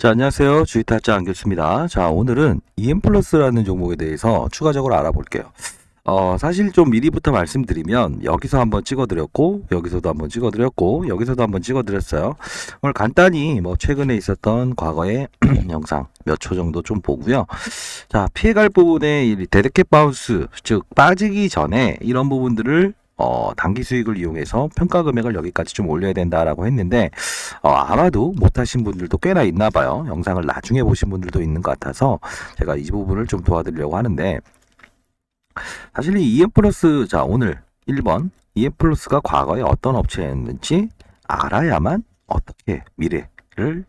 자, 안녕하세요. 주식타짜 안교수입니다. 자, 오늘은 EM플러스라는 종목에 대해서 추가적으로 알아볼게요. 사실 좀 미리부터 말씀드리면 여기서 한번 찍어드렸고 여기서도 한번 찍어드렸고 여기서도 한번 찍어드렸어요. 오늘 간단히 최근에 있었던 과거의 영상 몇 초 정도 좀 보고요. 자, 피해갈 부분에 이 데드캣 바운스, 즉 빠지기 전에 이런 부분들을 단기 수익을 이용해서 평가 금액을 여기까지 좀 올려야 된다라고 했는데 아마도 못하신 분들도 꽤나 있나 봐요. 영상을 나중에 보신 분들도 있는 것 같아서 제가 이 부분을 좀 도와드리려고 하는데, 사실 이 EM플러스, 자, 오늘 1번 EM플러스가 과거에 어떤 업체였는지 알아야만 어떻게 미래를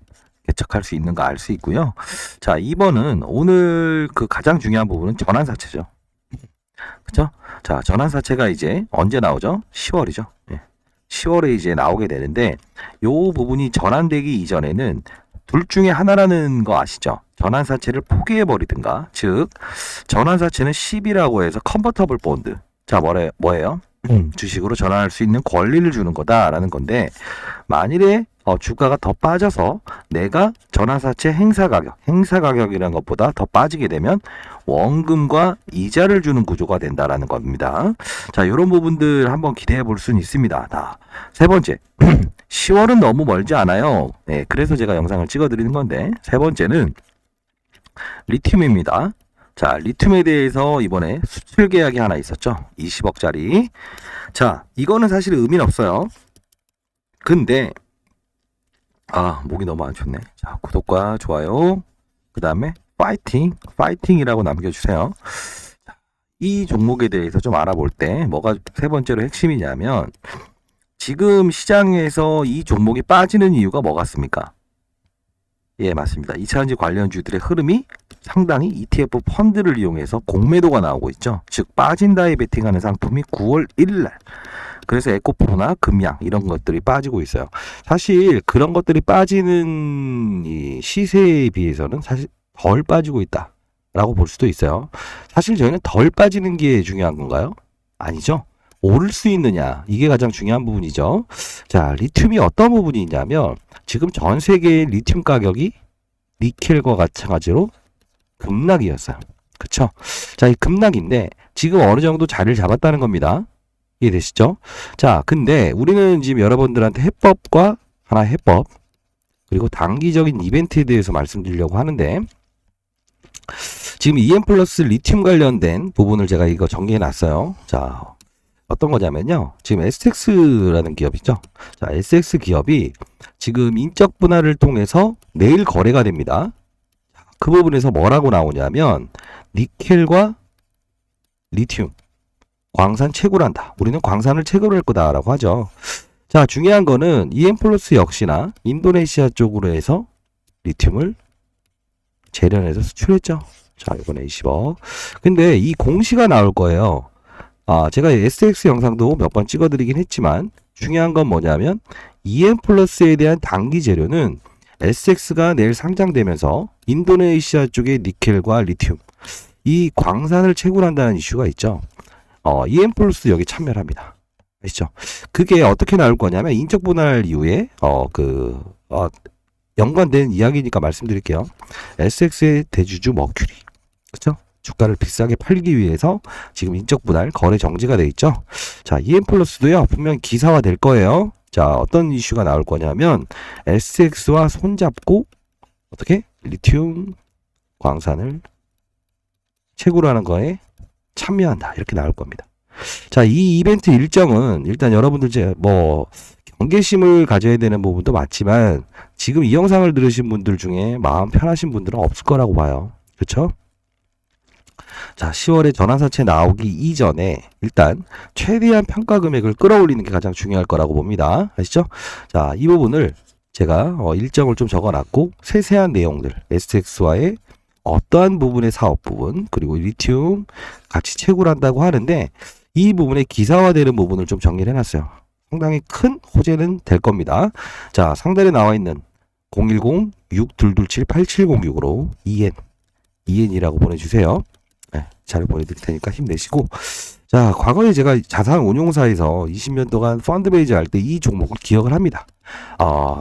개척할 수 있는가 알 수 있고요. 자, 2번은 오늘 그 가장 중요한 부분은 전환사채죠. 그쵸? 자, 전환사채가 이제 언제 나오죠? 10월이죠. 예. 10월에 이제 나오게 되는데, 요 부분이 전환되기 이전에는 둘 중에 하나라는 거 아시죠? 전환사채를 포기해버리든가, 즉 전환사채는 10이라고 해서 컨버터블 본드. 자, 뭐예요? 주식으로 전환할 수 있는 권리를 주는 거다라는 건데, 만일에 주가가 더 빠져서 내가 전환사채 행사 가격이라는 것보다 더 빠지게 되면 원금과 이자를 주는 구조가 된다라는 겁니다. 자, 이런 부분들 한번 기대해 볼 수는 있습니다. 자, 세 번째, 10월은 너무 멀지 않아요. 네, 그래서 제가 영상을 찍어 드리는 건데, 세 번째는 리튬입니다. 자, 리튬에 대해서 이번에 수출 계약이 하나 있었죠. 20억짜리. 자, 이거는 사실 의미는 없어요. 근데 목이 너무 안 좋네. 자, 구독과 좋아요, 그 다음에 파이팅이라고 남겨주세요. 이 종목에 대해서 좀 알아볼 때 뭐가 세 번째로 핵심이냐면, 지금 시장에서 이 종목이 빠지는 이유가 뭐 같습니까? 예, 맞습니다. 2차전지 관련주들의 흐름이 상당히 ETF 펀드를 이용해서 공매도가 나오고 있죠. 즉 빠진다에 베팅하는 상품이 9월 1일 날, 그래서 에코프로나 금양 이런 것들이 빠지고 있어요. 사실 그런 것들이 빠지는 이 시세에 비해서는 사실 덜 빠지고 있다라고 볼 수도 있어요. 사실 저희는 덜 빠지는 게 중요한 건가요? 아니죠. 오를 수 있느냐, 이게 가장 중요한 부분이죠. 자, 리튬이 어떤 부분이 있냐면, 지금 전 세계의 리튬 가격이 니켈과 마찬가지로 급락이었어요. 그쵸? 자, 이 급락인데 지금 어느 정도 자리를 잡았다는 겁니다. 이해되시죠? 자, 근데 우리는 지금 여러분들한테 해법과 하나의 해법, 그리고 단기적인 이벤트에 대해서 말씀드리려고 하는데, 지금 EM플러스 리튬 관련된 부분을 제가 이거 정리해 놨어요. 자, 어떤 거냐면요, 지금 SX라는 기업이죠. 자, SX 기업이 지금 인적 분할을 통해서 내일 거래가 됩니다. 그 부분에서 뭐라고 나오냐면, 니켈과 리튬 광산 채굴을 한다. 우리는 광산을 채굴할 거다라고 하죠. 자, 중요한 거는 EM플러스 역시나 인도네시아 쪽으로 해서 리튬을 재련해서 수출했죠. 자, 이번에 20억. 근데 이 공시가 나올 거예요. 제가 SX 영상도 몇 번 찍어드리긴 했지만, 중요한 건 뭐냐면 EM플러스에 대한 단기 재료는 SX가 내일 상장되면서 인도네시아 쪽의 니켈과 리튬, 이 광산을 채굴한다는 이슈가 있죠. EM플러스 여기 참여를 합니다. 아시죠? 그게 어떻게 나올 거냐면, 인적 분할 이후에 연관된 이야기니까 말씀드릴게요. SX의 대주주 머큐리, 그렇죠? 주가를 비싸게 팔기 위해서 지금 인적 분할 거래 정지가 돼 있죠. 자, EM플러스도요 분명 기사화 될 거예요. 자, 어떤 이슈가 나올 거냐면, SX와 손잡고 어떻게 리튬 광산을 채굴하는 거에 참여한다, 이렇게 나올 겁니다. 자, 이 이벤트 일정은 일단 여러분들 경계심을 가져야 되는 부분도 맞지만, 지금 이 영상을 들으신 분들 중에 마음 편하신 분들은 없을 거라고 봐요. 그렇죠? 자, 10월에 전환사채 나오기 이전에 일단 최대한 평가 금액을 끌어올리는 게 가장 중요할 거라고 봅니다. 아시죠? 자, 이 부분을 제가 일정을 좀 적어놨고, 세세한 내용들, SX와의 어떠한 부분의 사업 부분, 그리고 리튬 같이 채굴한다고 하는데, 이 부분에 기사화되는 부분을 좀 정리를 해놨어요. 상당히 큰 호재는 될 겁니다. 자, 상단에 나와 있는 010-6227-8706으로 EN이라고 보내주세요. 네, 잘 보내드릴 테니까 힘내시고. 자, 과거에 제가 자산운용사에서 20년 동안 펀드베이즈 할 때 이 종목을 기억을 합니다.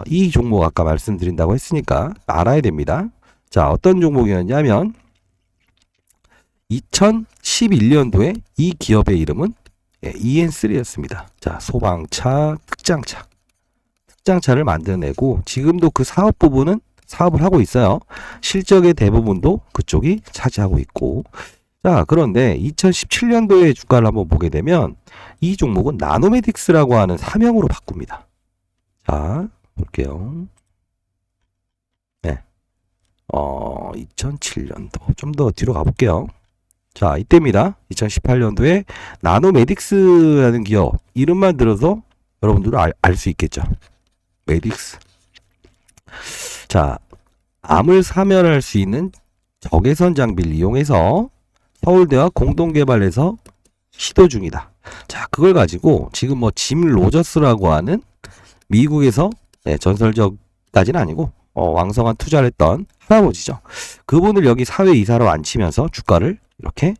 이 종목 아까 말씀드린다고 했으니까 알아야 됩니다. 자, 어떤 종목이었냐면 2011년도에 이 기업의 이름은 EN3였습니다. 자, 소방차, 특장차를 만들어내고 지금도 그 사업 부분은 사업을 하고 있어요. 실적의 대부분도 그쪽이 차지하고 있고. 자, 그런데 2017년도에 주가를 한번 보게 되면 이 종목은 나노메딕스라고 하는 사명으로 바꿉니다. 자, 볼게요. 네. 2007년도. 좀 더 뒤로 가볼게요. 자, 이때입니다. 2018년도에 나노메딕스라는 기업. 이름만 들어서 여러분들은 알 수 있겠죠. 메딕스. 자, 암을 사멸할 수 있는 적외선 장비를 이용해서 서울대와 공동개발해서 시도 중이다. 자, 그걸 가지고 지금 뭐 짐 로저스라고 하는 미국에서 전설적까지는 아니고 왕성한 투자를 했던 할아버지죠. 그분을 여기 사회이사로 앉히면서 주가를 이렇게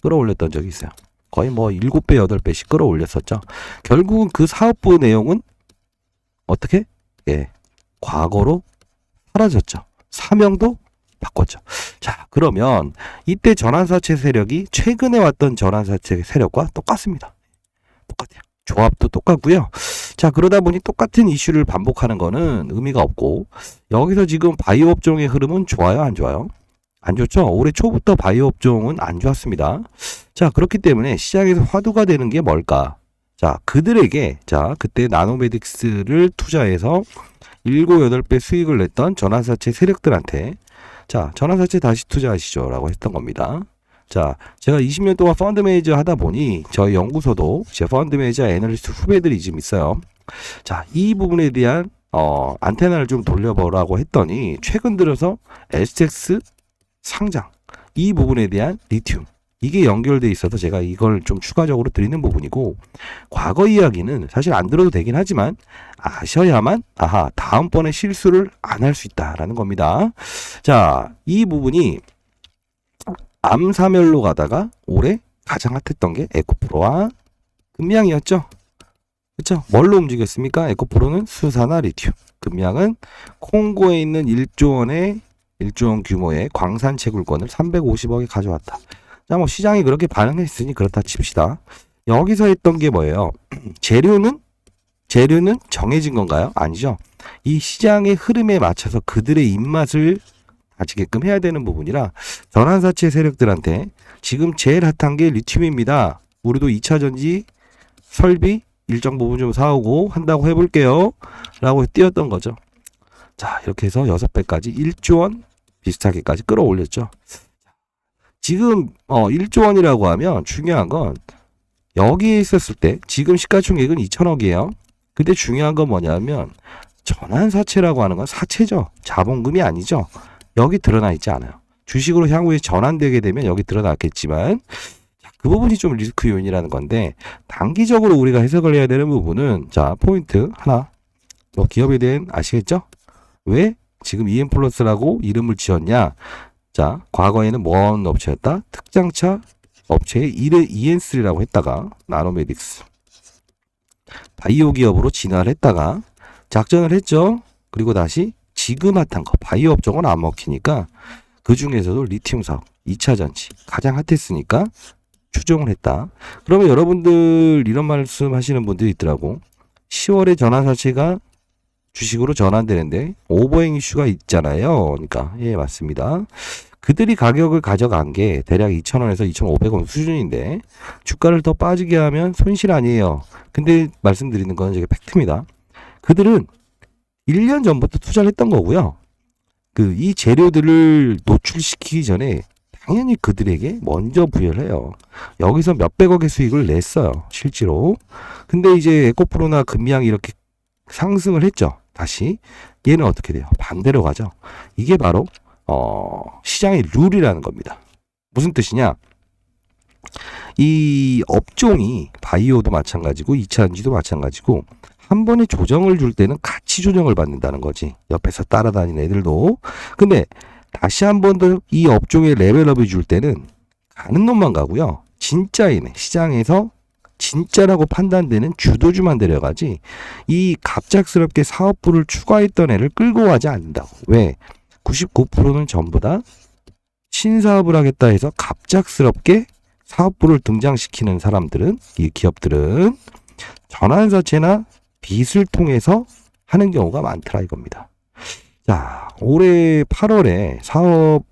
끌어올렸던 적이 있어요. 거의 뭐 7배, 8배씩 끌어올렸었죠. 결국은 그 사업부 내용은 어떻게? 과거로 사라졌죠. 사명도 바꿨죠. 자, 그러면 이때 전환사채 세력이 최근에 왔던 전환사채 세력과 똑같습니다. 똑같아요. 조합도 똑같고요. 자, 그러다 보니 똑같은 이슈를 반복하는 거는 의미가 없고, 여기서 지금 바이오 업종의 흐름은 좋아요, 안 좋아요? 안 좋죠? 올해 초부터 바이오 업종은 안 좋았습니다. 자, 그렇기 때문에 시장에서 화두가 되는 게 뭘까? 자, 그들에게, 그때 나노메딕스를 투자해서 7, 8배 수익을 냈던 전환사채 세력들한테, 전환사채 다시 투자하시죠 라고 했던 겁니다. 자, 제가 20년 동안 펀드 매니저 하다 보니 저희 연구소도 제 펀드 매니저 애널리스트 후배들이 좀 있어요. 자, 이 부분에 대한 안테나를 좀 돌려보라고 했더니 최근 들어서 STX 상장, 이 부분에 대한 리튬, 이게 연결돼 있어서 제가 이걸 좀 추가적으로 드리는 부분이고, 과거 이야기는 사실 안 들어도 되긴 하지만 아셔야만 다음번에 실수를 안 할 수 있다라는 겁니다. 자, 이 부분이 암사멸로 가다가 올해 가장 핫했던 게 에코프로와 금양이었죠. 그렇죠? 뭘로 움직였습니까? 에코프로는 수산화 리튬, 금양은 콩고에 있는 1조 원 규모의 광산 채굴권을 350억에 가져왔다. 자, 뭐 시장이 그렇게 반응했으니 그렇다 칩시다. 여기서 했던 게 뭐예요? 재료는 정해진 건가요? 아니죠. 이 시장의 흐름에 맞춰서 그들의 입맛을 가지게끔 해야 되는 부분이라, 전환사채 세력들한테 지금 제일 핫한 게 리튬입니다. 우리도 2차 전지 설비 일정 부분 좀 사오고 한다고 해볼게요 라고 띄웠던 거죠. 자, 이렇게 해서 6배까지 1조 원 비슷하게까지 끌어올렸죠. 지금 1조 원이라고 하면 중요한 건 여기에 있었을 때 지금 시가총액은 2천억이에요. 근데 중요한 건 뭐냐면 전환사채라고 하는 건 사채죠. 자본금이 아니죠. 여기 드러나 있지 않아요. 주식으로 향후에 전환되게 되면 여기 드러났겠지만, 그 부분이 좀 리스크 요인이라는 건데, 단기적으로 우리가 해석을 해야 되는 부분은, 포인트 하나, 기업에 대한 아시겠죠? 왜 지금 EM플러스라고 이름을 지었냐? 과거에는 뭐하는 업체였다? 특장차 업체의 EN3라고 했다가 나노메딕스 바이오 기업으로 진화를 했다가 작전을 했죠. 그리고 다시 지금 핫한 거 바이오 업종은 안 먹히니까 그 중에서도 리튬 사업 2차 전지 가장 핫했으니까 추종을 했다. 그러면 여러분들 이런 말씀 하시는 분들이 있더라고. 10월에 전환사채가 주식으로 전환되는데 오버행 이슈가 있잖아요. 그러니까 맞습니다. 그들이 가격을 가져간 게 대략 2,000원에서 2,500원 수준인데 주가를 더 빠지게 하면 손실 아니에요. 근데 말씀드리는 건 이게 팩트입니다. 그들은 1년 전부터 투자를 했던 거고요. 이 재료들을 노출시키기 전에 당연히 그들에게 먼저 부여를 해요. 여기서 몇백억의 수익을 냈어요. 실제로. 근데 이제 에코프로나 금양 이렇게 상승을 했죠. 다시. 얘는 어떻게 돼요? 반대로 가죠. 이게 바로 시장의 룰이라는 겁니다. 무슨 뜻이냐? 이 업종이 바이오도 마찬가지고 2차전지도 마찬가지고 한 번에 조정을 줄 때는 같이 조정을 받는다는 거지. 옆에서 따라다니는 애들도. 근데 다시 한 번 더 이 업종에 레벨업을 줄 때는 가는 놈만 가고요. 진짜이네. 시장에서 진짜라고 판단되는 주도주만 데려가지 이 갑작스럽게 사업부를 추가했던 애를 끌고 가지 않는다고. 왜? 99%는 전부 다 신사업을 하겠다 해서 갑작스럽게 사업부를 등장시키는 사람들은, 이 기업들은 전환사채나 빚을 통해서 하는 경우가 많더라 이겁니다. 자, 올해 8월에 사업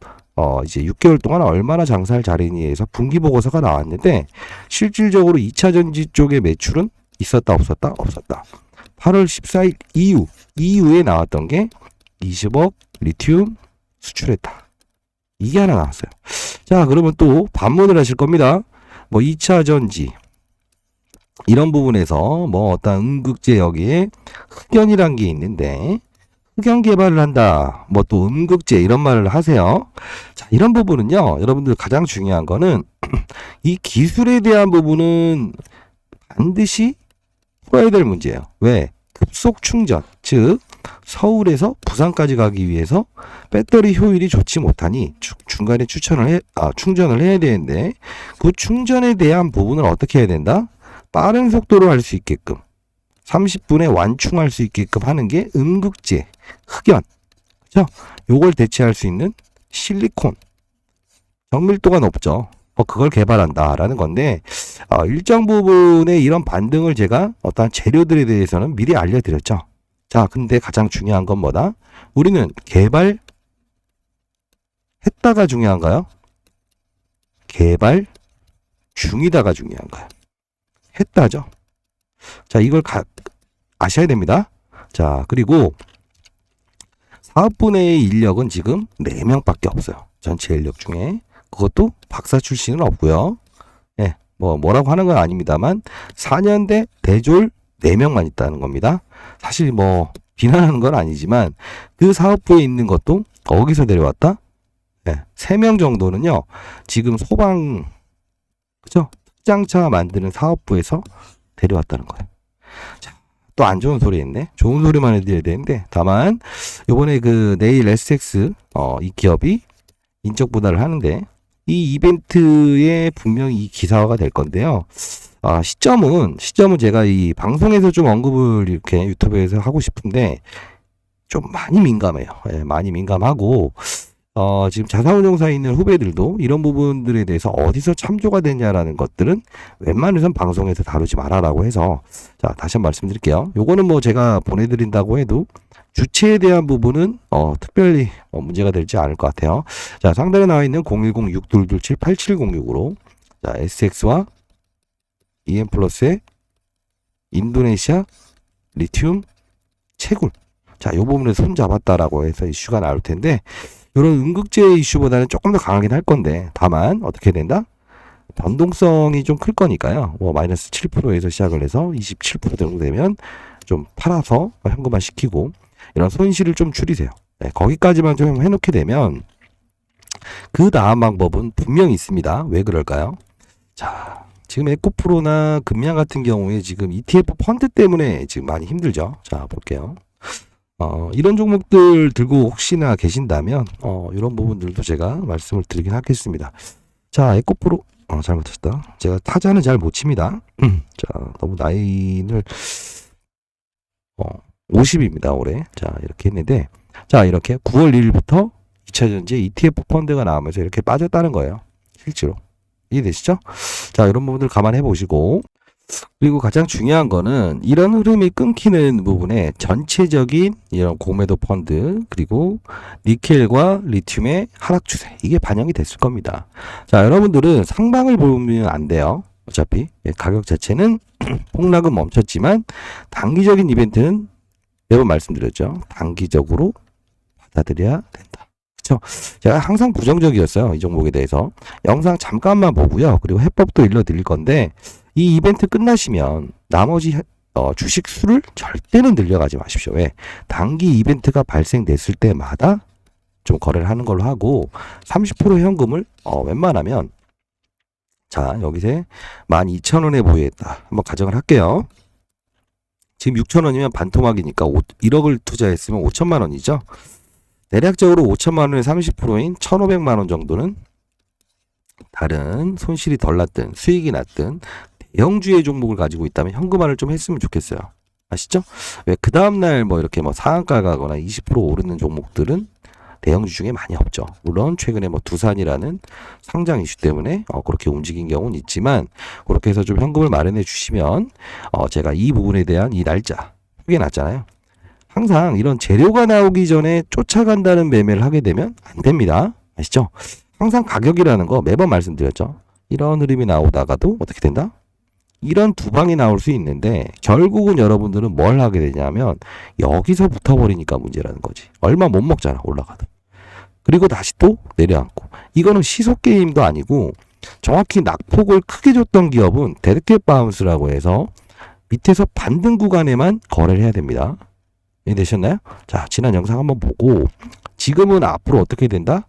이제 6개월 동안 얼마나 장사를 잘했니에서 분기보고서가 나왔는데 실질적으로 2차전지 쪽의 매출은 있었다 없었다? 없었다. 8월 14일 이후에 나왔던 게 20억 리튬 수출했다. 이게 하나 나왔어요. 자, 그러면 또 반문을 하실 겁니다. 뭐 2차전지 이런 부분에서 뭐 어떤 음극재 여기에 흑연이란 게 있는데 흑연 개발을 한다. 뭐 또 음극재 이런 말을 하세요. 자, 이런 부분은요. 여러분들 가장 중요한 거는 이 기술에 대한 부분은 반드시 풀어야 될 문제예요. 왜? 급속 충전. 즉 서울에서 부산까지 가기 위해서 배터리 효율이 좋지 못하니 중간에 충전을 해야 되는데 그 충전에 대한 부분을 어떻게 해야 된다? 빠른 속도로 할 수 있게끔 30분에 완충할 수 있게끔 하는 게 음극재, 흑연. 그죠? 요걸 대체할 수 있는 실리콘. 정밀도가 높죠. 그걸 개발한다라는 건데, 일정 부분의 이런 반등을 제가 어떤 재료들에 대해서는 미리 알려드렸죠. 자, 근데 가장 중요한 건 뭐다? 우리는 개발했다가 중요한가요? 개발 중이다가 중요한가요? 했다죠. 자, 이걸 아셔야 됩니다. 자, 그리고 사업부 내의 인력은 지금 4명밖에 없어요. 전체 인력 중에. 그것도 박사 출신은 없고요. 예, 뭐라고 하는 건 아닙니다만 4년대 대졸 4명만 있다는 겁니다. 사실 비난하는 건 아니지만 그 사업부에 있는 것도 거기서 내려왔다. 예, 3명 정도는요. 지금 소방 그죠? 특장차 만드는 사업부에서 데려왔다는 거예요. 자, 또 안 좋은 소리 했네. 좋은 소리만 해드려야 되는데 다만 요번에 그 네일 SX 이 기업이 인적 분할을 하는데 이 이벤트에 분명히 이 기사화가 될 건데요. 시점은 제가 이 방송에서 좀 언급을 이렇게 유튜브에서 하고 싶은데 좀 많이 민감해요. 예, 많이 민감하고 지금 자사운용사에 있는 후배들도 이런 부분들에 대해서 어디서 참조가 되냐라는 것들은 웬만해선 방송에서 다루지 말아라고 해서 자, 다시 한번 말씀드릴게요. 요거는 제가 보내드린다고 해도 주체에 대한 부분은 특별히 문제가 되지 않을 것 같아요. 자, 상단에 나와 있는 010-6227-8706으로 자, SX와 EM플러스의 인도네시아 리튬 채굴. 자, 요 부분에 손 잡았다라고 해서 이슈가 나올 텐데 이런 음극재 이슈보다는 조금 더 강하긴 할 건데 다만 어떻게 된다? 변동성이 좀 클 거니까요. 마이너스 7%에서 시작을 해서 27% 정도 되면 좀 팔아서 현금화 시키고 이런 손실을 좀 줄이세요. 네, 거기까지만 좀 해놓게 되면 그 다음 방법은 분명히 있습니다. 왜 그럴까요? 자, 지금 에코프로나 금양 같은 경우에 지금 ETF 펀드 때문에 지금 많이 힘들죠. 자, 볼게요. 이런 종목들 들고 혹시나 계신다면 이런 부분들도 제가 말씀을 드리긴 하겠습니다. 자, 에코프로 잘못했다. 제가 타자는 잘 못 칩니다. 자, 너무 나이를 50입니다 올해. 자, 이렇게 했는데 자, 이렇게 9월 1일부터 2차전지 ETF 펀드가 나오면서 이렇게 빠졌다는 거예요. 실제로 이해되시죠? 자, 이런 부분들 감안해 보시고 그리고 가장 중요한 거는 이런 흐름이 끊기는 부분에 전체적인 이런 공매도 펀드 그리고 니켈과 리튬의 하락 추세 이게 반영이 됐을 겁니다. 자, 여러분들은 상방을 보면 안 돼요. 어차피 가격 자체는 폭락은 멈췄지만 단기적인 이벤트는 매번 말씀드렸죠. 단기적으로 받아들여야 된다. 그렇죠? 제가 항상 부정적이었어요. 이 종목에 대해서. 영상 잠깐만 보고요. 그리고 해법도 일러드릴 건데 이 이벤트 끝나시면 나머지 주식 수를 절대는 늘려가지 마십시오. 왜? 단기 이벤트가 발생됐을 때마다 좀 거래를 하는 걸로 하고 30% 현금을 웬만하면 자, 여기서 12,000원에 보유했다. 한번 가정을 할게요. 지금 6,000원이면 반토막이니까 1억을 투자했으면 5천만 원이죠. 대략적으로 5천만 원의 30%인 1,500만 원 정도는 다른 손실이 덜 났든 수익이 났든 대형주의 종목을 가지고 있다면 현금화를 좀 했으면 좋겠어요. 아시죠? 왜 그 다음날 뭐 이렇게 뭐 상한가 가거나 20% 오르는 종목들은 대형주 중에 많이 없죠. 물론 최근에 뭐 두산이라는 상장 이슈 때문에 그렇게 움직인 경우는 있지만 그렇게 해서 좀 현금을 마련해 주시면 제가 이 부분에 대한 이 날짜 표기해놨잖아요. 항상 이런 재료가 나오기 전에 쫓아간다는 매매를 하게 되면 안 됩니다. 아시죠? 항상 가격이라는 거 매번 말씀드렸죠. 이런 흐름이 나오다가도 어떻게 된다? 이런 두 방이 나올 수 있는데 결국은 여러분들은 뭘 하게 되냐면 여기서 붙어버리니까 문제라는 거지. 얼마 못 먹잖아 올라가도. 그리고 다시 또 내려앉고. 이거는 시속 게임도 아니고 정확히 낙폭을 크게 줬던 기업은 데드캣 바운스라고 해서 밑에서 반등 구간에만 거래를 해야 됩니다. 이해되셨나요? 자, 지난 영상 한번 보고 지금은 앞으로 어떻게 된다?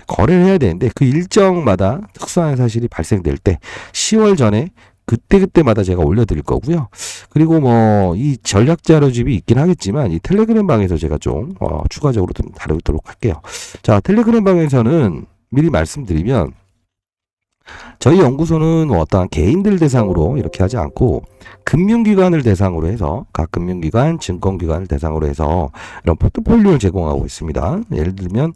거래를 해야 되는데 그 일정마다 특수한 사실이 발생될 때 10월 전에 그때마다 제가 올려드릴 거고요. 그리고 뭐 이 전략 자료집이 있긴 하겠지만 이 텔레그램 방에서 제가 좀 추가적으로 좀 다루도록 할게요. 자, 텔레그램 방에서는 미리 말씀드리면 저희 연구소는 어떠한 개인들 대상으로 이렇게 하지 않고 금융기관을 대상으로 해서 각 금융기관, 증권기관을 대상으로 해서 이런 포트폴리오를 제공하고 있습니다. 예를 들면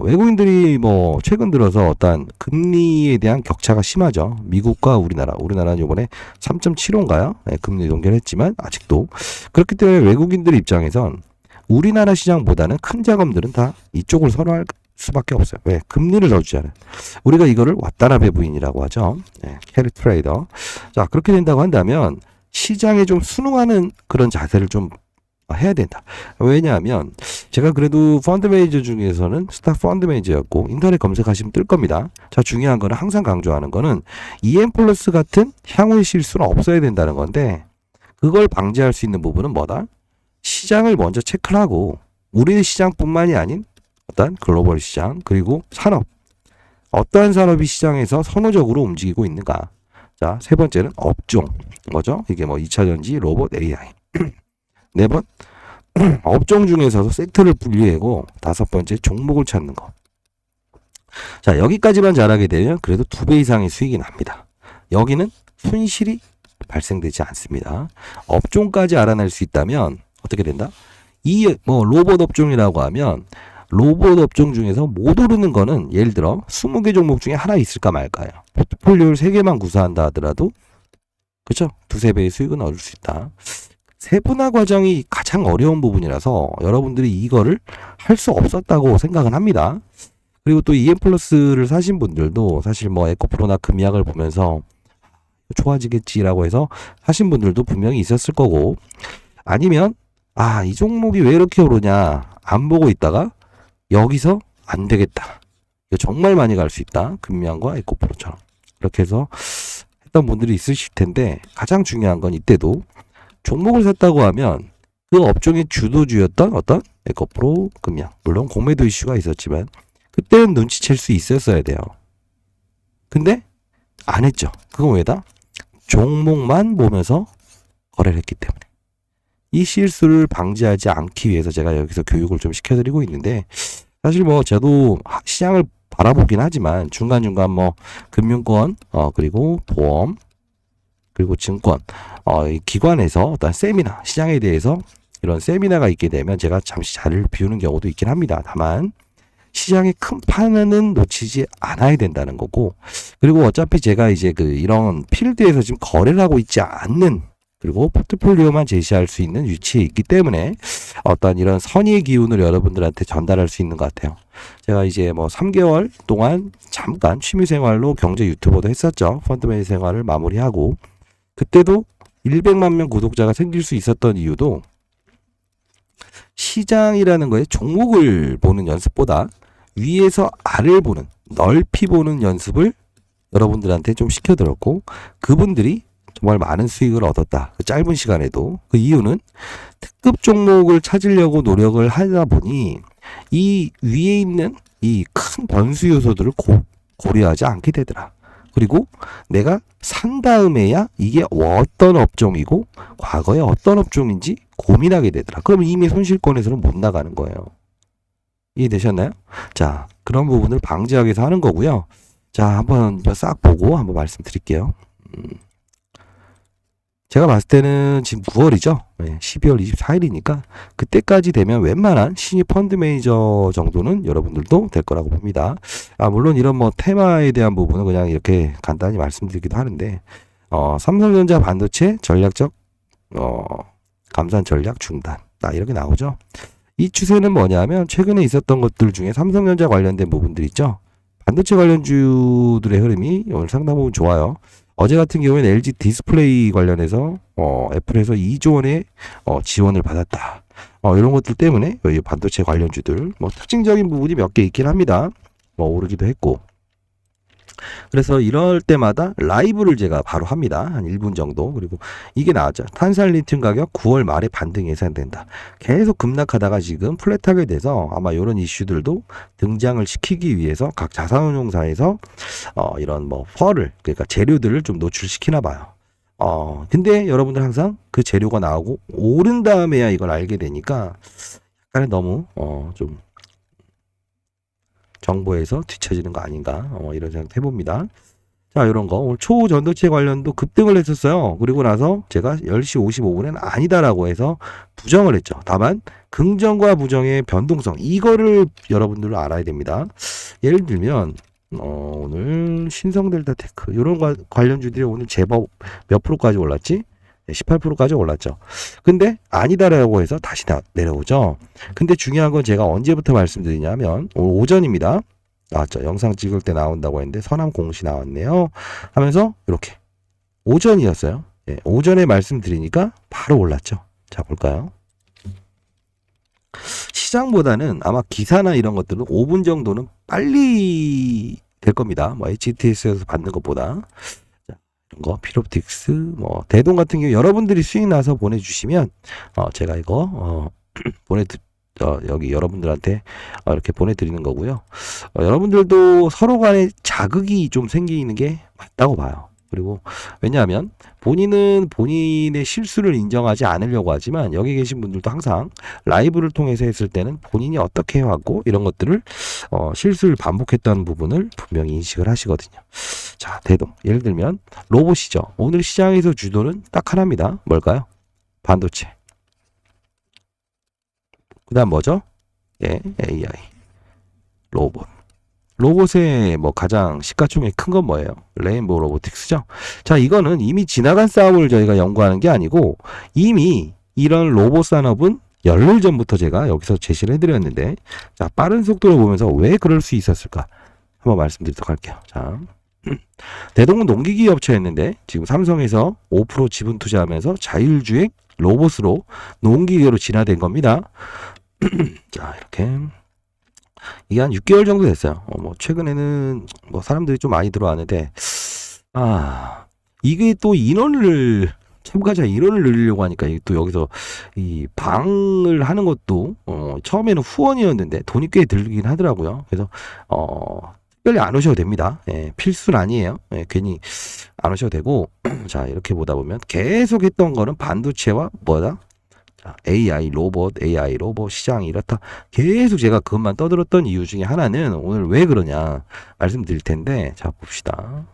외국인들이 뭐 최근 들어서 어떠한 금리에 대한 격차가 심하죠. 미국과 우리나라는 이번에 3.75인가요? 네, 금리 동결했지만 아직도 그렇기 때문에 외국인들 입장에선 우리나라 시장보다는 큰 자금들은 다 이쪽을 선호할 수밖에 없어요. 왜? 금리를 넣어주잖아요. 우리가 이거를 왔다나베 부인이라고 하죠. 네, 캐리 트레이더. 자, 그렇게 된다고 한다면 시장에 좀 순응하는 그런 자세를 좀 해야 된다. 왜냐하면 제가 그래도 펀드 매니저 중에서는 스타 펀드 매니저였고 인터넷 검색하시면 뜰 겁니다. 자, 중요한 거는 항상 강조하는 거는 EM 플러스 같은 향후의 실수는 없어야 된다는 건데 그걸 방지할 수 있는 부분은 뭐다? 시장을 먼저 체크를 하고 우리 시장뿐만이 아닌 어떤 글로벌 시장 그리고 산업 어떠한 산업이 시장에서 선호적으로 움직이고 있는가. 자, 세 번째는 업종 뭐죠? 이게 뭐 2차전지, 로봇, AI. 네 번 업종 중에서도 섹터를 분리하고 다섯 번째 종목을 찾는 거. 자, 여기까지만 잘하게 되면 그래도 2배 이상의 수익이 납니다. 여기는 손실이 발생되지 않습니다. 업종까지 알아낼 수 있다면 어떻게 된다? 이 뭐 로봇 업종이라고 하면 로봇 업종 중에서 못 오르는 거는 예를 들어 20개 종목 중에 하나 있을까 말까요. 포트폴리오를 3개만 구사한다 하더라도 그렇죠? 2-3배의 수익은 얻을 수 있다. 세분화 과정이 가장 어려운 부분이라서 여러분들이 이거를 할 수 없었다고 생각은 합니다. 그리고 또 EM 플러스를 사신 분들도 사실 뭐 에코프로나 금약을 보면서 좋아지겠지라고 해서 사신 분들도 분명히 있었을 거고 아니면 이 종목이 왜 이렇게 오르냐 안 보고 있다가 여기서 안 되겠다. 이거 정말 많이 갈 수 있다. 금양과 에코프로처럼. 그렇게 해서 했던 분들이 있으실 텐데 가장 중요한 건 이때도 종목을 샀다고 하면 그 업종의 주도주였던 어떤 에코프로, 금양. 물론 공매도 이슈가 있었지만 그때는 눈치챌 수 있었어야 돼요. 근데 안 했죠. 그건 왜다? 종목만 보면서 거래를 했기 때문에. 이 실수를 방지하지 않기 위해서 제가 여기서 교육을 좀 시켜드리고 있는데 사실 뭐 저도 시장을 바라보긴 하지만 중간중간 뭐 금융권 그리고 보험 그리고 증권 이 기관에서 어떤 세미나 시장에 대해서 이런 세미나가 있게 되면 제가 잠시 자리를 비우는 경우도 있긴 합니다. 다만 시장의 큰 판은 놓치지 않아야 된다는 거고 그리고 어차피 제가 이제 이런 필드에서 지금 거래를 하고 있지 않는 그리고 포트폴리오만 제시할 수 있는 위치에 있기 때문에 어떤 이런 선의의 기운을 여러분들한테 전달할 수 있는 것 같아요. 제가 이제 뭐 3개월 동안 잠깐 취미생활로 경제 유튜버도 했었죠. 펀드매니저 생활을 마무리하고 그때도 100만 명 구독자가 생길 수 있었던 이유도 시장이라는 거에 종목을 보는 연습보다 위에서 아래를 보는 넓이 보는 연습을 여러분들한테 좀 시켜드렸고 그분들이 정말 많은 수익을 얻었다. 그 짧은 시간에도. 그 이유는 특급 종목을 찾으려고 노력을 하다 보니 이 위에 있는 이 큰 변수 요소들을 고려하지 않게 되더라. 그리고 내가 산 다음에야 이게 어떤 업종이고 과거에 어떤 업종인지 고민하게 되더라. 그러면 이미 손실권에서는 못 나가는 거예요. 이해되셨나요? 자, 그런 부분을 방지하기 위해서 하는 거고요. 자, 한번 싹 보고 한번 말씀드릴게요. 제가 봤을 때는 지금 9월이죠. 12월 24일이니까 그때까지 되면 웬만한 신입 펀드 매니저 정도는 여러분들도 될 거라고 봅니다. 물론 이런 뭐 테마에 대한 부분은 그냥 이렇게 간단히 말씀드리기도 하는데, 삼성전자 반도체 전략적 감산 전략 중단. 이렇게 나오죠. 이 추세는 뭐냐면 최근에 있었던 것들 중에 삼성전자 관련된 부분들 있죠. 반도체 관련주들의 흐름이 오늘 상당 부분 좋아요. 어제 같은 경우에는 LG 디스플레이 관련해서 애플에서 2조 원의 지원을 받았다. 이런 것들 때문에 여기 반도체 관련주들 뭐 특징적인 부분이 몇 개 있긴 합니다. 뭐 오르기도 했고. 그래서 이럴 때마다 라이브를 제가 바로 합니다. 한 1분 정도. 그리고 이게 나왔죠. 탄산리튬 가격 9월 말에 반등 예상된다. 계속 급락하다가 지금 플랫하게 돼서 아마 이런 이슈들도 등장을 시키기 위해서 각 자산운용사에서 이런 뭐 펄을, 그러니까 재료들을 좀 노출시키나 봐요. 근데 여러분들 항상 그 재료가 나오고 오른 다음에야 이걸 알게 되니까 약간 너무 좀 정보에서 뒤처지는 거 아닌가 이런 생각 해봅니다. 자, 이런 거 오늘 초전도체 관련도 급등을 했었어요. 그리고 나서 제가 10시 55분에는 아니다라고 해서 부정을 했죠. 다만 긍정과 부정의 변동성, 이거를 여러분들은 알아야 됩니다. 예를 들면 오늘 신성델타테크 이런 관련주들이 오늘 제법 몇 프로까지 올랐지? 18%까지 올랐죠. 근데 아니다라고 해서 다시 내려오죠. 근데 중요한 건 제가 언제부터 말씀드리냐면 오늘 오전입니다. 나왔죠. 영상 찍을 때 나온다고 했는데 서남 공시 나왔네요. 하면서 이렇게 오전이었어요. 오전에 말씀드리니까 바로 올랐죠. 자, 볼까요? 시장보다는 아마 기사나 이런 것들은 5분 정도는 빨리 될 겁니다. 뭐 HTS에서 받는 것보다. 거 피롭틱스 뭐 대동 같은 경우 여러분들이 수익 나서 보내주시면 제가 이거 여기 여러분들한테 이렇게 보내드리는 거고요. 여러분들도 서로 간에 자극이 좀 생기는 게 맞다고 봐요. 그리고 왜냐하면 본인은 본인의 실수를 인정하지 않으려고 하지만 여기 계신 분들도 항상 라이브를 통해서 했을 때는 본인이 어떻게 해왔고 이런 것들을 실수를 반복했다는 부분을 분명히 인식을 하시거든요. 자, 대동 예를 들면 로봇이죠. 오늘 시장에서 주도는 딱 하나입니다. 뭘까요? 반도체. 그 다음 뭐죠? AI 로봇. 로봇의 뭐 가장 시가총액 큰 건 뭐예요? 레인보우 로보틱스죠. 자, 이거는 이미 지나간 싸움을 저희가 연구하는 게 아니고 이미 이런 로봇 산업은 열흘 전부터 제가 여기서 제시를 해드렸는데, 자, 빠른 속도로 보면서 왜 그럴 수 있었을까? 한번 말씀드리도록 할게요. 자, 대동은 농기기 업체였는데 지금 삼성에서 5% 지분 투자하면서 자율주행 로봇으로 농기계로 진화된 겁니다. 자, 이렇게. 이게 한 6개월 정도 됐어요. 뭐 최근에는 뭐 사람들이 좀 많이 들어왔는데 이게 또 참가자 인원을 늘리려고 하니까 또 여기서 이 방을 하는 것도 처음에는 후원이었는데 돈이 꽤 들긴 하더라고요. 그래서 특별히 안 오셔도 됩니다. 필수는 아니에요. 괜히 안 오셔도 되고 자, 이렇게 보다 보면 계속 했던 거는 반도체와 뭐다? AI 로봇 시장이 이렇다. 계속 제가 그것만 떠들었던 이유 중에 하나는 오늘 왜 그러냐 말씀드릴 텐데, 자, 봅시다.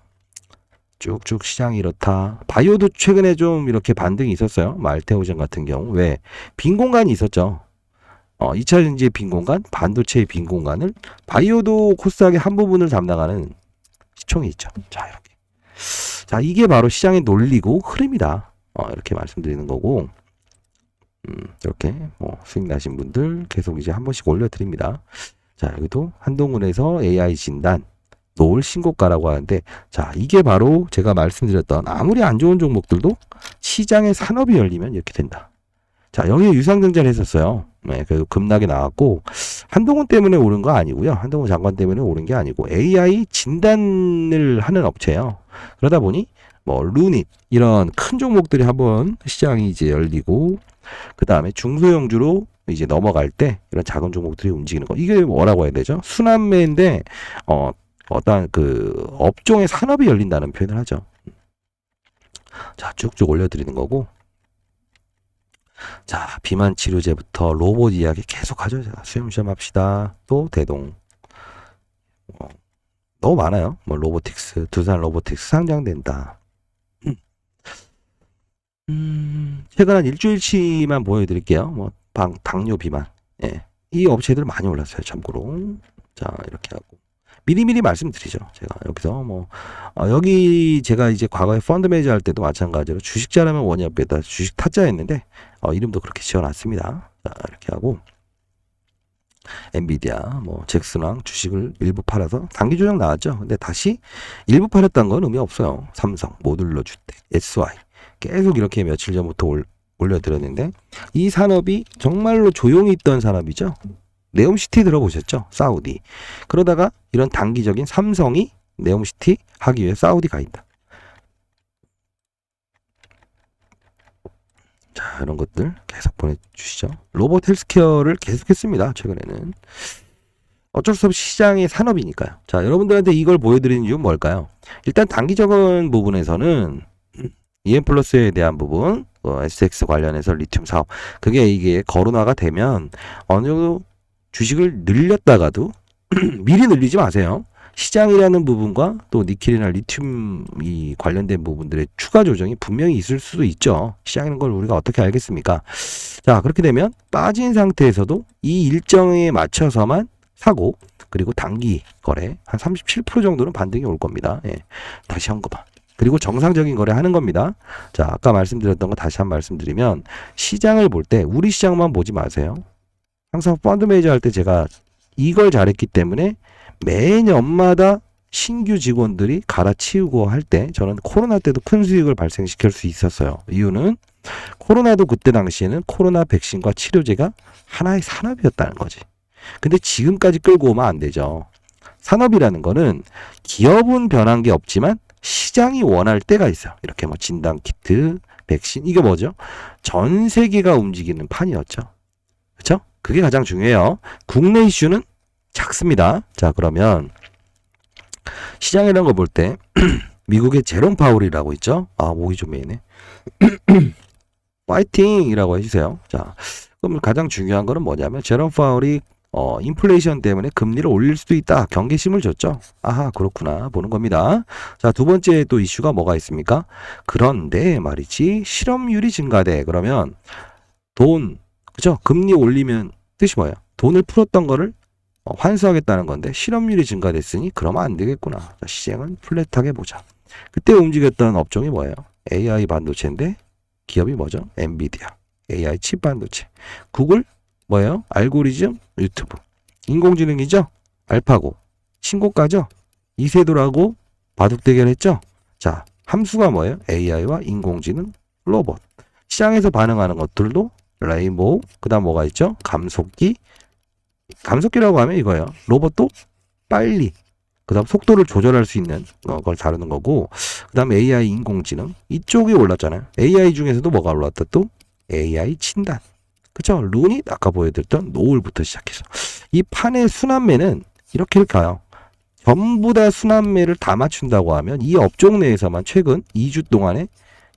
쭉쭉 시장이 이렇다. 바이오도 최근에 좀 이렇게 반등이 있었어요. 알테오젠 같은 경우. 왜? 빈 공간이 있었죠. 2차 전지의 빈 공간, 반도체의 빈 공간을 바이오도 코스닥의 한 부분을 담당하는 시총이 있죠. 자, 이렇게. 자, 이게 바로 시장의 논리고 흐름이다. 이렇게 말씀드리는 거고. 이렇게 수익 나신 분들 계속 이제 한 번씩 올려드립니다. 자, 여기도 한동훈에서 AI 진단 노을 신고가라고 하는데, 자, 이게 바로 제가 말씀드렸던 아무리 안 좋은 종목들도 시장의 산업이 열리면 이렇게 된다. 자, 여기에 유상증자를 했었어요. 그래서 급락이 나왔고 한동훈 때문에 오른 거 아니고요. 한동훈 장관 때문에 오른 게 아니고 AI 진단을 하는 업체예요. 그러다 보니 뭐 루닛 이런 큰 종목들이 한번 시장이 이제 열리고 그 다음에 중소형주로 이제 넘어갈 때 이런 작은 종목들이 움직이는 거, 이게 뭐라고 해야 되죠? 순환매인데 어떤 그 업종의 산업이 열린다는 표현을 하죠. 자, 쭉쭉 올려드리는 거고. 자, 비만 치료제부터 로봇 이야기 계속 하죠. 자, 수염시험 합시다. 또 대동. 너무 많아요. 뭐 로보틱스, 두산 로보틱스 상장된다. 최근 한 일주일치만 보여드릴게요. 뭐 당뇨 비만. 예. 이 업체들 많이 올랐어요. 참고로. 자, 이렇게 하고. 미리미리 말씀드리죠. 제가 여기서 여기 제가 이제 과거에 펀드 매니저 할 때도 마찬가지로 주식 잘하면 원이업에다 주식 타짜였는데, 이름도 그렇게 지어놨습니다. 자, 이렇게 하고. 엔비디아, 잭슨왕 주식을 일부 팔아서 단기 조정 나왔죠. 근데 다시 일부 팔았다는 건 의미 없어요. 삼성, 모듈러 주택, SY. 계속 이렇게 며칠 전부터 올려드렸는데, 이 산업이 정말로 조용히 있던 산업이죠. 네옴시티 들어보셨죠? 사우디. 그러다가 이런 단기적인 삼성이 네옴시티 하기 위해 사우디 가 있다. 자, 이런 것들 계속 보내주시죠. 로봇 헬스케어를 계속했습니다. 최근에는. 어쩔 수 없이 시장의 산업이니까요. 자, 여러분들한테 이걸 보여드리는 이유는 뭘까요? 일단 단기적인 부분에서는 EM플러스에 대한 부분, SX 관련해서 리튬 사업, 그게 이게 거론화가 되면 어느 정도 주식을 늘렸다가도 미리 늘리지 마세요. 시장이라는 부분과 또 니켈이나 리튬이 관련된 부분들의 추가 조정이 분명히 있을 수도 있죠. 시장이라는 걸 우리가 어떻게 알겠습니까? 자, 그렇게 되면 빠진 상태에서도 이 일정에 맞춰서만 사고, 그리고 단기 거래 한 37% 정도는 반등이 올 겁니다. 예. 다시 한거만. 그리고 정상적인 거래 하는 겁니다. 자, 아까 말씀드렸던 거 다시 한번 말씀드리면, 시장을 볼 때 우리 시장만 보지 마세요. 항상 펀드 매니저 할 때 제가 이걸 잘했기 때문에 매년마다 신규 직원들이 갈아치우고 할 때 저는 코로나 때도 큰 수익을 발생시킬 수 있었어요. 이유는 코로나도 그때 당시에는 코로나 백신과 치료제가 하나의 산업이었다는 거지. 근데 지금까지 끌고 오면 안 되죠. 산업이라는 거는 기업은 변한 게 없지만 시장이 원할 때가 있어요. 이렇게 진단키트, 백신, 이게 뭐죠? 전 세계가 움직이는 판이었죠. 그렇죠? 그게 가장 중요해요. 국내 이슈는 작습니다. 자, 그러면 시장이라는 거 볼 때 미국의 제롬 파울이라고 있죠. 목이 좀 메이네. 파이팅이라고 해주세요. 자, 그럼 가장 중요한 거는 뭐냐면 제롬 파울이 인플레이션 때문에 금리를 올릴 수도 있다. 경계심을 줬죠. 아하, 그렇구나. 보는 겁니다. 자, 두 번째 또 이슈가 뭐가 있습니까? 그런데 말이지, 실업률이 증가돼. 그러면 그죠? 금리 올리면 뜻이 뭐예요? 돈을 풀었던 거를 환수하겠다는 건데 실업률이 증가됐으니 그러면 안 되겠구나. 자, 시장은 플랫하게 보자. 그때 움직였던 업종이 뭐예요? AI 반도체인데 기업이 뭐죠? 엔비디아, AI 칩 반도체. 구글 뭐예요? 알고리즘, 유튜브. 인공지능이죠? 알파고. 신고가죠? 이세돌하고 바둑 대결했죠? 자, 함수가 뭐예요? AI와 인공지능, 로봇. 시장에서 반응하는 것들도 레인보우, 그 다음 뭐가 있죠? 감속기라고 하면 이거예요. 로봇도 빨리, 그 다음 속도를 조절할 수 있는 걸 다루는 거고, 그 다음 AI 인공지능, 이쪽이 올랐잖아요. AI 중에서도 뭐가 올랐다? 또 AI 진단. 그쵸? 루닛, 아까 보여드렸던 노을부터 시작해서. 이 판의 순환매는 이렇게 가요. 전부 다 순환매를 다 맞춘다고 하면 이 업종 내에서만 최근 2주 동안에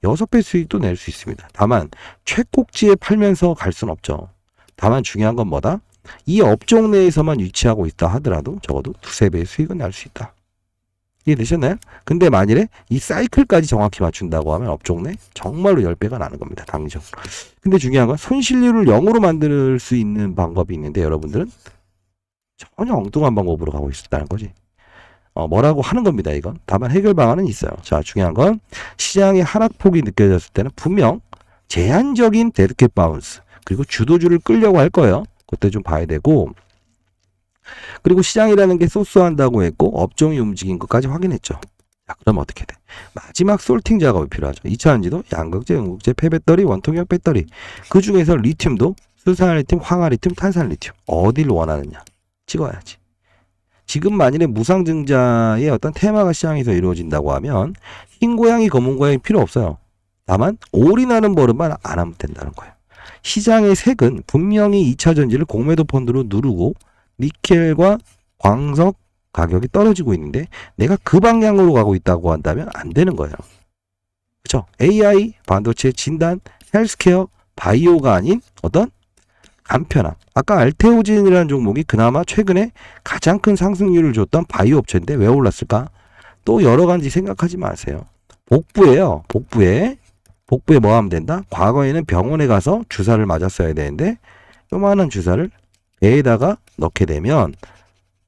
6배 수익도 낼 수 있습니다. 다만 최꼭지에 팔면서 갈 수는 없죠. 다만 중요한 건 뭐다? 이 업종 내에서만 위치하고 있다 하더라도 적어도 2~3배의 수익은 날 수 있다. 이해되셨나요? 근데 만일에 이 사이클까지 정확히 맞춘다고 하면 업종 내 정말로 10배가 나는 겁니다. 당장. 근데 중요한 건 손실률을 0으로 만들 수 있는 방법이 있는데 여러분들은 전혀 엉뚱한 방법으로 가고 있었다는 거지. 뭐라고 하는 겁니다, 이건. 다만 해결 방안은 있어요. 자, 중요한 건 시장의 하락폭이 느껴졌을 때는 분명 제한적인 데드캣 바운스, 그리고 주도주를 끌려고 할 거예요. 그때 좀 봐야 되고, 그리고 시장이라는 게 소스한다고 했고 업종이 움직인 것까지 확인했죠. 자, 그럼 어떻게 돼? 마지막 솔팅 작업이 필요하죠. 2차전지도 양극재, 음극재, 폐배터리, 원통형 배터리, 그 중에서 리튬도 수산화 리튬, 황화 리튬, 탄산 리튬, 어디를 원하느냐 찍어야지. 지금 만일에 무상증자의 어떤 테마가 시장에서 이루어진다고 하면 흰 고양이, 검은 고양이 필요 없어요. 다만 올인하는 버릇만 안 하면 된다는 거예요. 시장의 색은 분명히 2차전지를 공매도 펀드로 누르고 니켈과 광석 가격이 떨어지고 있는데 내가 그 방향으로 가고 있다고 한다면 안 되는 거예요. 그렇죠? AI, 반도체, 진단, 헬스케어, 바이오가 아닌 어떤 간편함. 아까 알테오진이라는 종목이 그나마 최근에 가장 큰 상승률을 줬던 바이오 업체인데 왜 올랐을까? 또 여러 가지 생각하지 마세요. 복부에 복부에 뭐 하면 된다? 과거에는 병원에 가서 주사를 맞았어야 되는데 요만한 주사를 배에다가 넣게 되면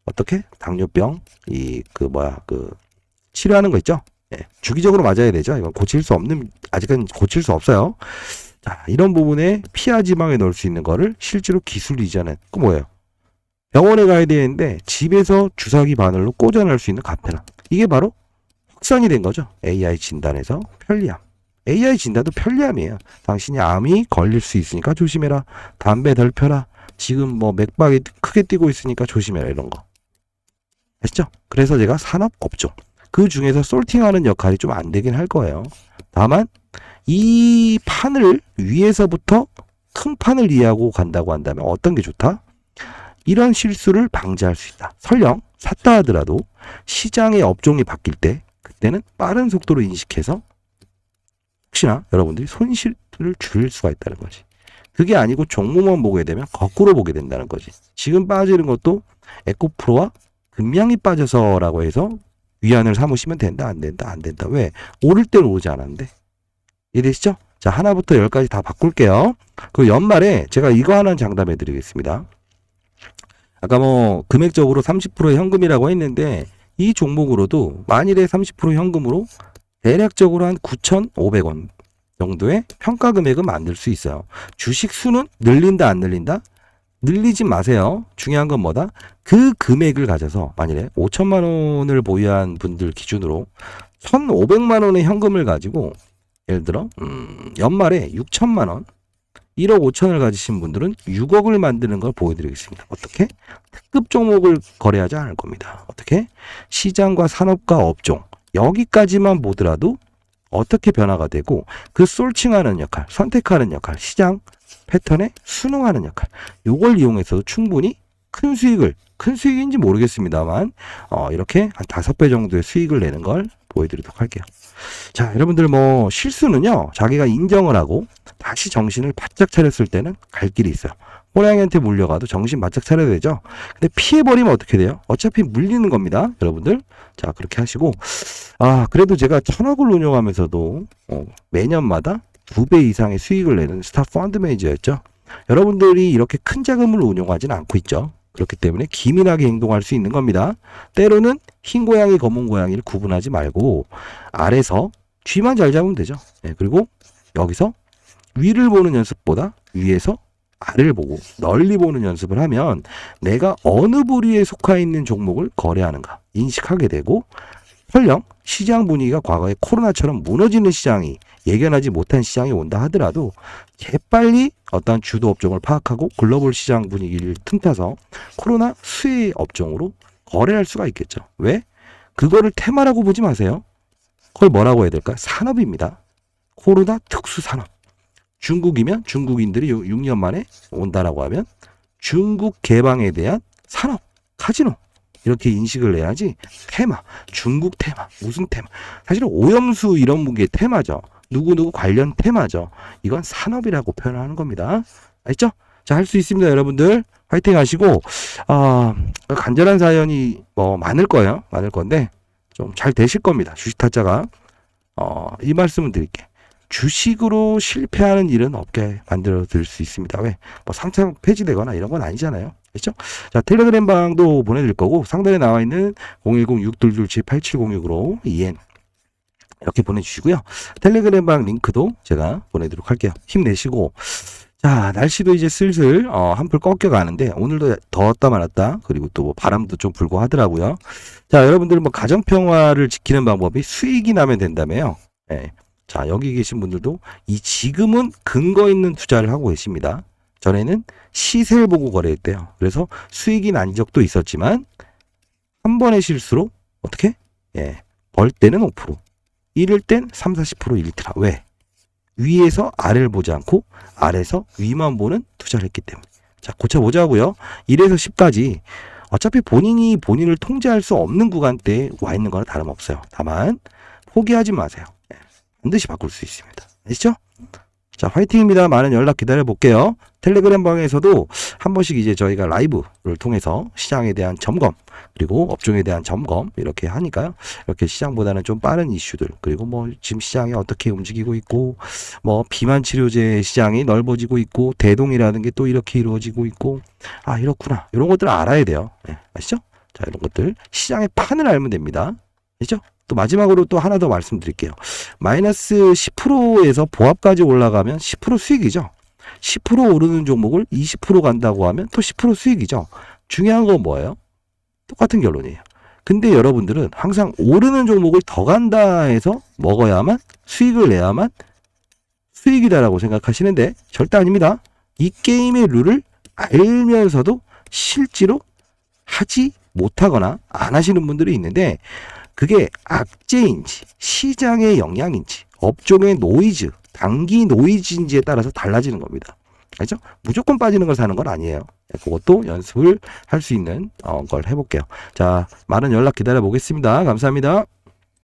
어떻게? 당뇨병 치료하는 거 있죠? 예, 주기적으로 맞아야 되죠. 이건 아직은 고칠 수 없어요. 자, 이런 부분에 피하 지방에 넣을 수 있는 거를 실제로 기술 이전은 그 뭐예요? 병원에 가야 되는데 집에서 주사기 바늘로 꽂아낼 수 있는 가페라. 이게 바로 확산이 된 거죠. AI 진단에서 편리함. AI 진단도 편리함이에요. 당신이 암이 걸릴 수 있으니까 조심해라. 담배 덜 펴라. 지금 뭐 맥박이 크게 뛰고 있으니까 조심해라. 이런 거. 아시죠? 그래서 제가 산업업종. 그 중에서 솔팅하는 역할이 좀 안 되긴 할 거예요. 다만 이 판을 위에서부터 큰 판을 이해하고 간다고 한다면 어떤 게 좋다? 이런 실수를 방지할 수 있다. 설령 샀다 하더라도 시장의 업종이 바뀔 때 그때는 빠른 속도로 인식해서 혹시나 여러분들이 손실을 줄일 수가 있다는 거지. 그게 아니고 종목만 보게 되면 거꾸로 보게 된다는 거지. 지금 빠지는 것도 에코프로와 금양이 빠져서라고 해서 위안을 삼으시면 된다, 안 된다, 안 된다. 왜? 오를 때는 오지 않았는데. 이해되시죠? 자, 하나부터 10까지 다 바꿀게요. 그 연말에 제가 이거 하나는 장담해 드리겠습니다. 아까 뭐 금액적으로 30% 현금이라고 했는데 이 종목으로도 만일에 30% 현금으로 대략적으로 한 9,500원 정도의 평가 금액은 만들 수 있어요. 주식 수는 늘린다, 안 늘린다? 늘리지 마세요. 중요한 건 뭐다? 그 금액을 가져서 만일에 5천만 원을 보유한 분들 기준으로 1,500만 원의 현금을 가지고 예를 들어 연말에 6천만 원 1억 5천을 가지신 분들은 6억을 만드는 걸 보여드리겠습니다. 어떻게? 특급 종목을 거래하지 않을 겁니다. 어떻게? 시장과 산업과 업종 여기까지만 보더라도 어떻게 변화가 되고 그 솔칭하는 역할, 선택하는 역할, 시장 패턴에 순응하는 역할 요걸 이용해서도 충분히 큰 수익인지 모르겠습니다만 이렇게 한 5배 정도의 수익을 내는 걸 보여드리도록 할게요. 자, 여러분들 뭐 실수는요 자기가 인정을 하고 다시 정신을 바짝 차렸을 때는 갈 길이 있어요. 호랑이한테 물려가도 정신 바짝 차려야 되죠. 근데 피해버리면 어떻게 돼요? 어차피 물리는 겁니다, 여러분들. 자, 그렇게 하시고 그래도 제가 1,000억을 운용하면서도 매년마다 2배 이상의 수익을 내는 스타 펀드 매니저였죠. 여러분들이 이렇게 큰 자금을 운용하지는 않고 있죠. 그렇기 때문에 기민하게 행동할 수 있는 겁니다. 때로는 흰 고양이, 검은 고양이를 구분하지 말고 아래서 쥐만 잘 잡으면 되죠. 네, 그리고 여기서 위를 보는 연습보다 위에서 아래를 보고 널리 보는 연습을 하면 내가 어느 부류에 속해 있는 종목을 거래하는가 인식하게 되고 설령 시장 분위기가 과거에 코로나처럼 무너지는 시장이 예견하지 못한 시장이 온다 하더라도 재빨리 어떤 주도 업종을 파악하고 글로벌 시장 분위기를 틈타서 코로나 수혜 업종으로 거래할 수가 있겠죠. 왜? 그거를 테마라고 보지 마세요. 그걸 뭐라고 해야 될까요? 산업입니다. 코로나 특수 산업. 중국이면 중국인들이 6년 만에 온다라고 하면 중국 개방에 대한 산업, 카지노 이렇게 인식을 해야지. 테마, 중국 테마, 무슨 테마. 사실은 오염수 이런 게 테마죠. 누구누구 관련 테마죠. 이건 산업이라고 표현하는 겁니다. 알죠? 자, 할 수 있습니다, 여러분들. 화이팅 하시고 간절한 사연이 많을 거예요. 많을 건데 좀 잘 되실 겁니다. 주식 타짜가 이 말씀을 드릴게. 주식으로 실패하는 일은 없게 만들어 드릴 수 있습니다. 왜? 상장 폐지되거나 이런 건 아니잖아요. 그렇죠? 자, 텔레그램 방도 보내드릴 거고 상단에 나와 있는 010-6227-8706으로 EN 이렇게 보내주시고요. 텔레그램 방 링크도 제가 보내드리도록 할게요. 힘내시고. 자, 날씨도 이제 슬슬 한풀 꺾여가는데 오늘도 더웠다 말았다. 그리고 또 바람도 좀 불고 하더라고요. 자, 여러분들 가정평화를 지키는 방법이 수익이 나면 된다며요. 네. 자, 여기 계신 분들도 이 지금은 근거 있는 투자를 하고 계십니다. 전에는 시세를 보고 거래했대요. 그래서 수익이 난 적도 있었지만 한 번의 실수로 어떻게? 벌 때는 5%, 잃을 땐 30-40% 잃더라. 왜? 위에서 아래를 보지 않고 아래에서 위만 보는 투자를 했기 때문에. 자, 고쳐보자고요. 1에서 10까지 어차피 본인이 본인을 통제할 수 없는 구간대에 와 있는 거나 다름없어요. 다만 포기하지 마세요. 반드시 바꿀 수 있습니다. 아시죠? 자, 화이팅입니다. 많은 연락 기다려 볼게요. 텔레그램 방에서도 한 번씩 이제 저희가 라이브를 통해서 시장에 대한 점검, 그리고 업종에 대한 점검 이렇게 하니까요. 이렇게 시장보다는 좀 빠른 이슈들, 그리고 뭐 지금 시장이 어떻게 움직이고 있고, 뭐 비만 치료제 시장이 넓어지고 있고, 대동이라는 게 또 이렇게 이루어지고 있고, 아, 이렇구나. 이런 것들을 알아야 돼요. 네, 아시죠? 자, 이런 것들 시장의 판을 알면 됩니다. 아시죠? 또 마지막으로 또 하나 더 말씀드릴게요. 마이너스 10%에서 보합까지 올라가면 10% 수익이죠. 10% 오르는 종목을 20% 간다고 하면 또 10% 수익이죠. 중요한 건 뭐예요? 똑같은 결론이에요. 근데 여러분들은 항상 오르는 종목을 더 간다 해서 먹어야만, 수익을 내야만 수익이다라고 생각하시는데 절대 아닙니다. 이 게임의 룰을 알면서도 실제로 하지 못하거나 안 하시는 분들이 있는데, 그게 악재인지 시장의 영향인지 업종의 노이즈, 단기 노이즈인지에 따라서 달라지는 겁니다. 알죠? 무조건 빠지는 걸 사는 건 아니에요. 그것도 연습을 할 수 있는 걸 해볼게요. 자, 많은 연락 기다려 보겠습니다. 감사합니다.